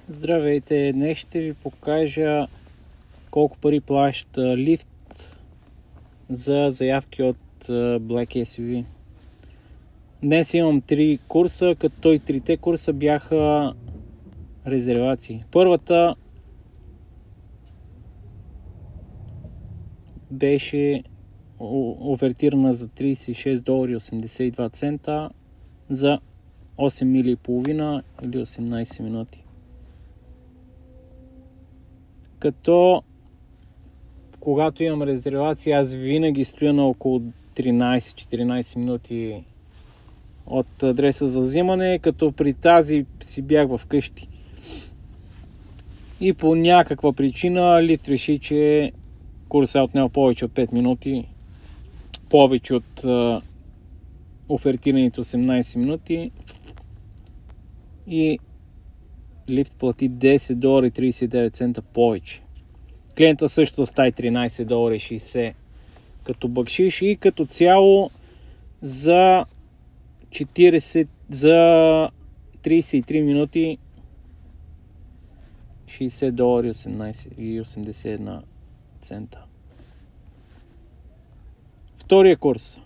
Здравейте! Днес ще ви покажа колко пари плаща лифт за заявки от Black SUV. Днес имам 3 курса, като и 3 курса бяха резервации. Първата беше офертирана за $36.82 за 8 мили и половина или 18 минути. Като когато имам резервация, аз винаги стоя на около 13-14 минути от адреса за взимане, като при тази си бях в къщи. И по някаква причина лифт реши, че курсът е отнел повече от 5 минути, повече от офертираните 18 минути и лифт плати $10.39 повече. Клиента също остави $13.60 като бакшиш и като цяло за 33 минути $60.81. Втория курс.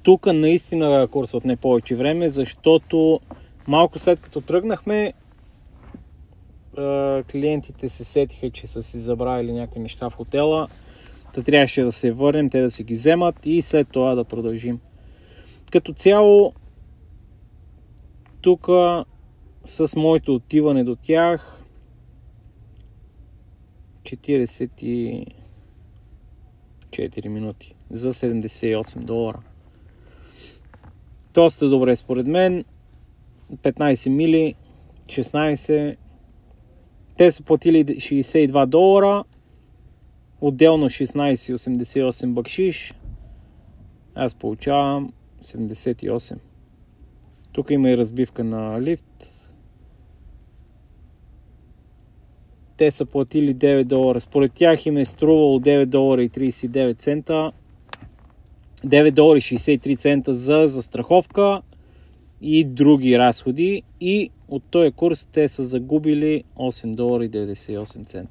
Тук наистина курсът отне повече време, защото малко след като тръгнахме, клиентите се сетиха, че са си забравили някакви неща в хотела. Та трябваше да се върнем, те да си ги вземат и след това да продължим. Като цяло, тук с моето отиване до тях 44 минути за $78. Доста добре според мен. 15 мили, 16. Те са платили $62, отделно 16,88 бакшиш. Аз получавам 78. Тук има и разбивка на лифт. Те са платили $9. Според тях им е струвало $9.39. $9.63 за застраховка и други разходи. И от този курс те са загубили $8.98.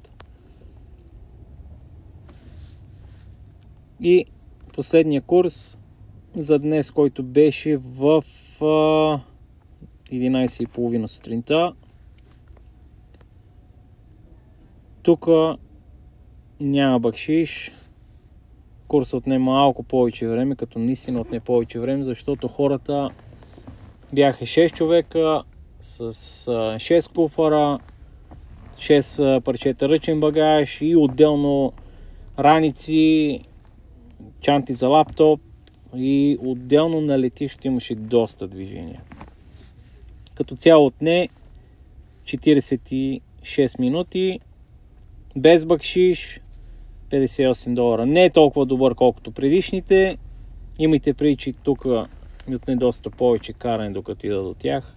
И последния курс за днес, който беше в 11:30 сутринта. Тук няма бакшиш. Курсът отне малко повече време, като наистина отне повече време, защото хората бяха 6 човека с 6 куфара, 6 парчета ръчен багаж и отделно раници, чанти за лаптоп и отделно на летището имаше доста движение. Като цяло отне 46 минути, без бакшиш, $58. Не е толкова добър колкото предишните. Имайте предвид, че тук ми отне доста повече каране, докато ида до тях.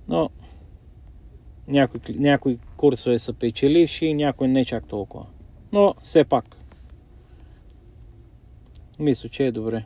Но някои курсове са печеливши, някои не чак толкова. Но все пак мисля, че е добре.